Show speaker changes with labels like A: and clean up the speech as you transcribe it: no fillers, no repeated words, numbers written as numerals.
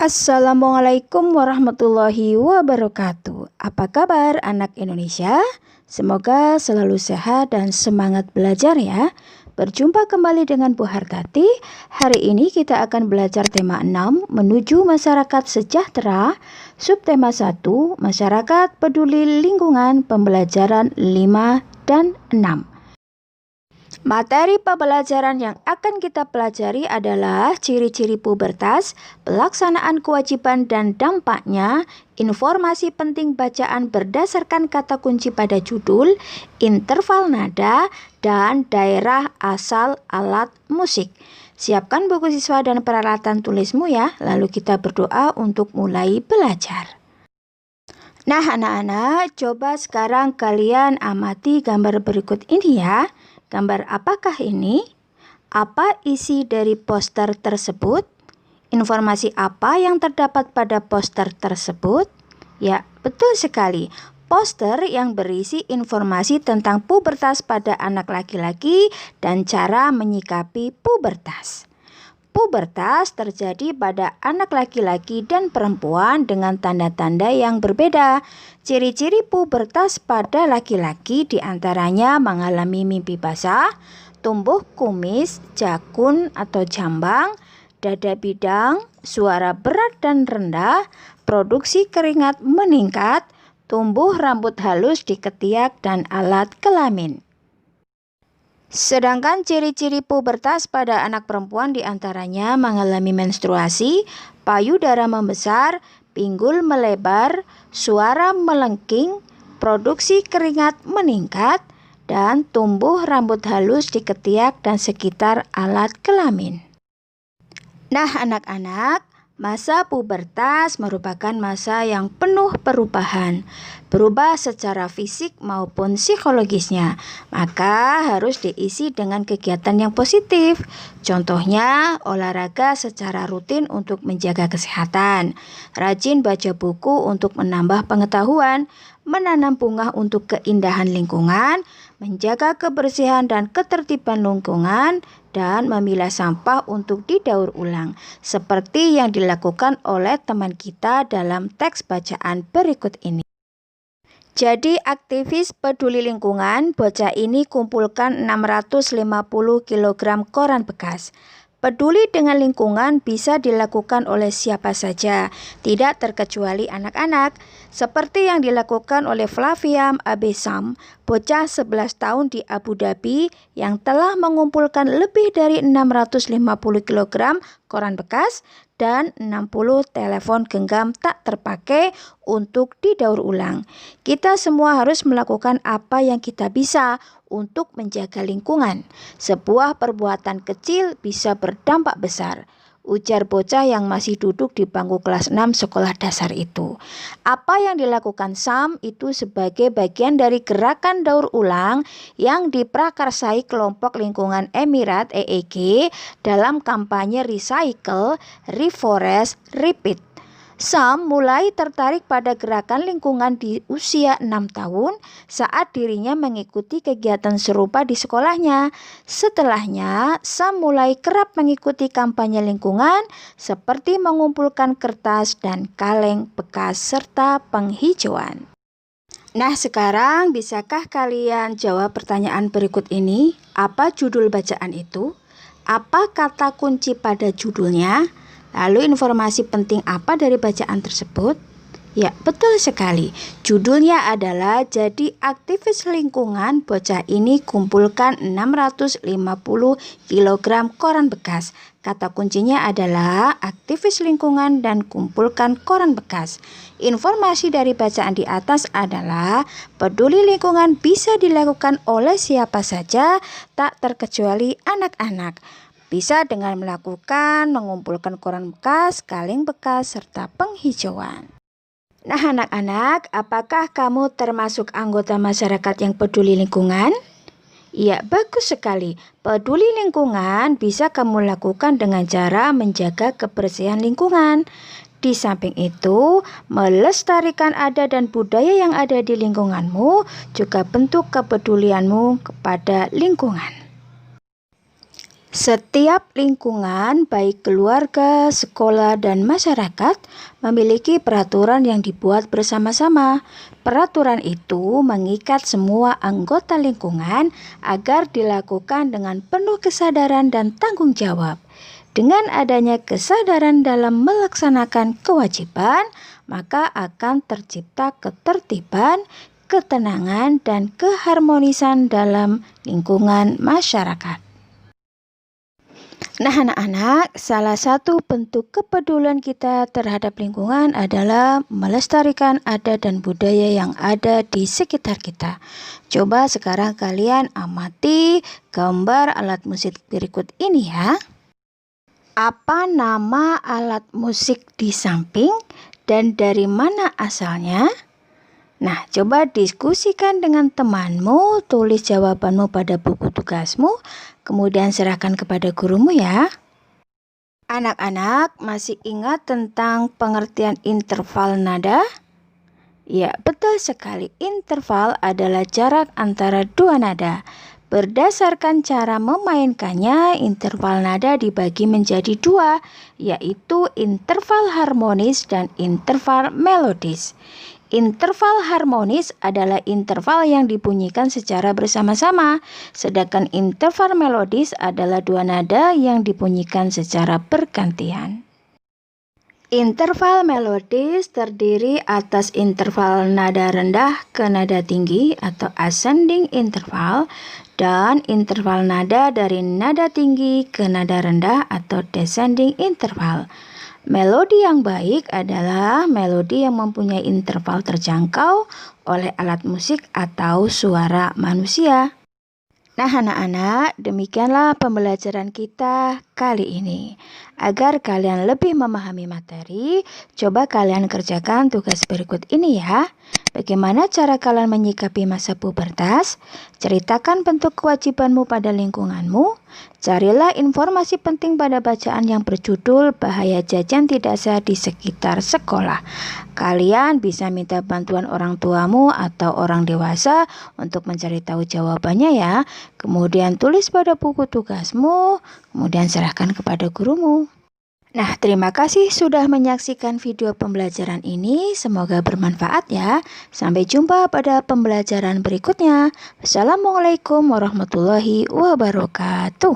A: Assalamualaikum warahmatullahi wabarakatuh. Apa kabar anak Indonesia? Semoga selalu sehat dan semangat belajar ya. Berjumpa kembali dengan Bu Hartati. Hari ini kita akan belajar tema 6, menuju masyarakat sejahtera. Subtema 1, masyarakat peduli lingkungan, pembelajaran 5 dan 6. Materi pembelajaran yang akan kita pelajari adalah ciri-ciri pubertas, pelaksanaan kewajiban dan dampaknya, informasi penting bacaan berdasarkan kata kunci pada judul, interval nada, dan daerah asal alat musik. Siapkan buku siswa dan peralatan tulismu ya, lalu kita berdoa untuk mulai belajar. Nah anak-anak, coba sekarang kalian amati gambar berikut ini ya. Gambar apakah ini? Apa isi dari poster tersebut? Informasi apa yang terdapat pada poster tersebut? Ya, betul sekali. Poster yang berisi informasi tentang pubertas pada anak laki-laki dan cara menyikapi pubertas. Pubertas terjadi pada anak laki-laki dan perempuan dengan tanda-tanda yang berbeda. Ciri-ciri pubertas pada laki-laki diantaranya mengalami mimpi basah, tumbuh kumis, jakun atau jambang, dada bidang, suara berat dan rendah, produksi keringat meningkat, tumbuh rambut halus di ketiak dan alat kelamin. Sedangkan ciri-ciri pubertas pada anak perempuan diantaranya mengalami menstruasi, payudara membesar, pinggul melebar, suara melengking, produksi keringat meningkat, dan tumbuh rambut halus di ketiak dan sekitar alat kelamin. Nah anak-anak, masa pubertas merupakan masa yang penuh perubahan, berubah secara fisik maupun psikologisnya, maka harus diisi dengan kegiatan yang positif. Contohnya, olahraga secara rutin untuk menjaga kesehatan, rajin baca buku untuk menambah pengetahuan, menanam bunga untuk keindahan lingkungan, menjaga kebersihan dan ketertiban lingkungan, dan memilah sampah untuk didaur ulang, seperti yang dilakukan oleh teman kita dalam teks bacaan berikut ini. Jadi aktivis peduli lingkungan, bocah ini kumpulkan 650 kg koran bekas. Peduli dengan lingkungan bisa dilakukan oleh siapa saja, tidak terkecuali anak-anak, seperti yang dilakukan oleh Flaviam Abesam, bocah 11 tahun di Abu Dhabi yang telah mengumpulkan lebih dari 650 kg koran bekas dan 60 telepon genggam tak terpakai untuk didaur ulang. Kita semua harus melakukan apa yang kita bisa untuk menjaga lingkungan. Sebuah perbuatan kecil bisa berdampak besar, ujar bocah yang masih duduk di bangku kelas 6 sekolah dasar itu. Apa yang dilakukan Sam itu sebagai bagian dari gerakan daur ulang yang diprakarsai kelompok lingkungan Emirat EEG dalam kampanye Recycle, Reforest, Repeat. Sam mulai tertarik pada gerakan lingkungan di usia 6 tahun saat dirinya mengikuti kegiatan serupa di sekolahnya. Setelahnya, Sam mulai kerap mengikuti kampanye lingkungan seperti mengumpulkan kertas dan kaleng bekas serta penghijauan. Nah, sekarang bisakah kalian jawab pertanyaan berikut ini? Apa judul bacaan itu? Apa kata kunci pada judulnya? Lalu informasi penting apa dari bacaan tersebut? Ya, betul sekali. Judulnya adalah Jadi Aktivis Lingkungan, bocah ini kumpulkan 650 kg koran bekas. Kata kuncinya adalah aktivis lingkungan dan kumpulkan koran bekas. Informasi dari bacaan di atas adalah peduli lingkungan bisa dilakukan oleh siapa saja, tak terkecuali anak-anak. Bisa dengan melakukan mengumpulkan koran bekas, kaleng bekas, serta penghijauan. Nah anak-anak, apakah kamu termasuk anggota masyarakat yang peduli lingkungan? Ya, bagus sekali. Peduli lingkungan bisa kamu lakukan dengan cara menjaga kebersihan lingkungan. Di samping itu, melestarikan adat dan budaya yang ada di lingkunganmu juga bentuk kepedulianmu kepada lingkungan. Setiap lingkungan, baik keluarga, sekolah, dan masyarakat, memiliki peraturan yang dibuat bersama-sama. Peraturan itu mengikat semua anggota lingkungan agar dilakukan dengan penuh kesadaran dan tanggung jawab. Dengan adanya kesadaran dalam melaksanakan kewajiban, maka akan tercipta ketertiban, ketenangan, dan keharmonisan dalam lingkungan masyarakat. Nah, anak-anak, salah satu bentuk kepedulian kita terhadap lingkungan adalah melestarikan adat dan budaya yang ada di sekitar kita. Coba sekarang kalian amati gambar alat musik berikut ini ya. Apa nama alat musik di samping dan dari mana asalnya? Nah, coba diskusikan dengan temanmu, tulis jawabanmu pada buku tugasmu, kemudian serahkan kepada gurumu ya. Anak-anak masih ingat tentang pengertian interval nada? Ya, betul sekali. Interval adalah jarak antara dua nada. Berdasarkan cara memainkannya, interval nada dibagi menjadi dua, yaitu interval harmonis dan interval melodis. Interval harmonis adalah interval yang dibunyikan secara bersama-sama, sedangkan interval melodis adalah dua nada yang dibunyikan secara bergantian. Interval melodis terdiri atas interval nada rendah ke nada tinggi atau ascending interval dan interval nada dari nada tinggi ke nada rendah atau descending interval. Melodi yang baik adalah melodi yang mempunyai interval terjangkau oleh alat musik atau suara manusia. Nah, anak-anak, demikianlah pembelajaran kita kali ini. Agar kalian lebih memahami materi, coba kalian kerjakan tugas berikut ini ya. Bagaimana cara kalian menyikapi masa pubertas? Ceritakan bentuk kewajibanmu pada lingkunganmu. Carilah informasi penting pada bacaan yang berjudul Bahaya Jajan Tidak Sehat di Sekitar Sekolah. Kalian bisa minta bantuan orang tuamu atau orang dewasa untuk mencari tahu jawabannya ya. Kemudian tulis pada buku tugasmu, kemudian serahkan kepada gurumu. Nah, terima kasih sudah menyaksikan video pembelajaran ini. Semoga bermanfaat ya. Sampai jumpa pada pembelajaran berikutnya. Wassalamualaikum warahmatullahi wabarakatuh.